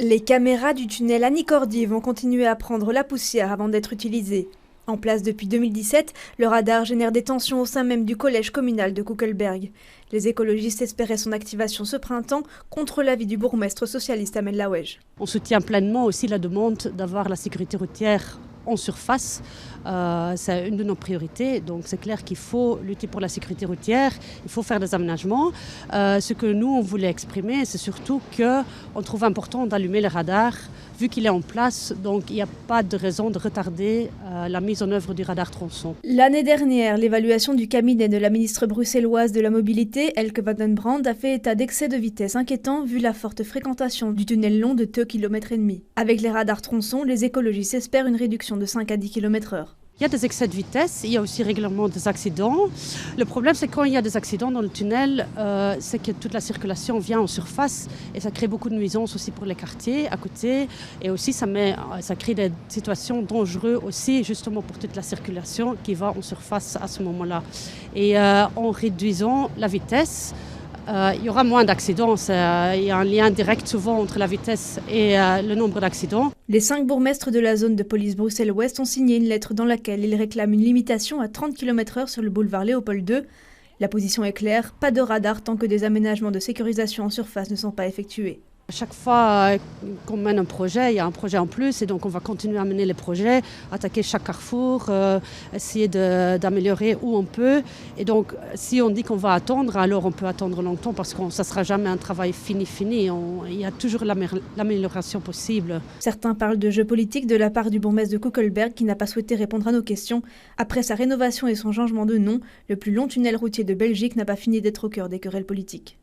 Les caméras du tunnel Annie Cordy vont continuer à prendre la poussière avant d'être utilisées. En place depuis 2017, le radar génère des tensions au sein même du collège communal de Kuckelberg. Les écologistes espéraient son activation ce printemps contre l'avis du bourgmestre socialiste Amel Laouej. On soutient pleinement aussi la demande d'avoir la sécurité routière en surface. C'est une de nos priorités, donc c'est clair qu'il faut lutter pour la sécurité routière, il faut faire des aménagements. Ce que nous, on voulait exprimer, c'est surtout qu'on trouve important d'allumer le radar, vu qu'il est en place, donc il n'y a pas de raison de retarder la mise en œuvre du radar tronçon. L'année dernière, l'évaluation du cabinet de la ministre bruxelloise de la Mobilité, Elke van den Brand, a fait état d'excès de vitesse inquiétant vu la forte fréquentation du tunnel long de 2,5 km. Avec les radars tronçons, les écologistes espèrent une réduction de 5 à 10 km/h. Il y a des excès de vitesse, il y a aussi régulièrement des accidents. Le problème, c'est quand il y a des accidents dans le tunnel, c'est que toute la circulation vient en surface et ça crée beaucoup de nuisances aussi pour les quartiers à côté. Et aussi, ça crée des situations dangereuses aussi, justement pour toute la circulation qui va en surface à ce moment-là. Et en réduisant la vitesse, il y aura moins d'accidents. Il y a un lien direct souvent entre la vitesse et le nombre d'accidents. Les 5 bourgmestres de la zone de police Bruxelles-Ouest ont signé une lettre dans laquelle ils réclament une limitation à 30 km/h sur le boulevard Léopold II. La position est claire, pas de radar tant que des aménagements de sécurisation en surface ne sont pas effectués. À chaque fois qu'on mène un projet, il y a un projet en plus et donc on va continuer à mener les projets, attaquer chaque carrefour, essayer d'améliorer où on peut. Et donc si on dit qu'on va attendre, alors on peut attendre longtemps parce que ça ne sera jamais un travail fini. Il y a toujours l'amélioration possible. Certains parlent de jeu politique de la part du bourgmestre de Kuckelberg qui n'a pas souhaité répondre à nos questions. Après sa rénovation et son changement de nom, le plus long tunnel routier de Belgique n'a pas fini d'être au cœur des querelles politiques.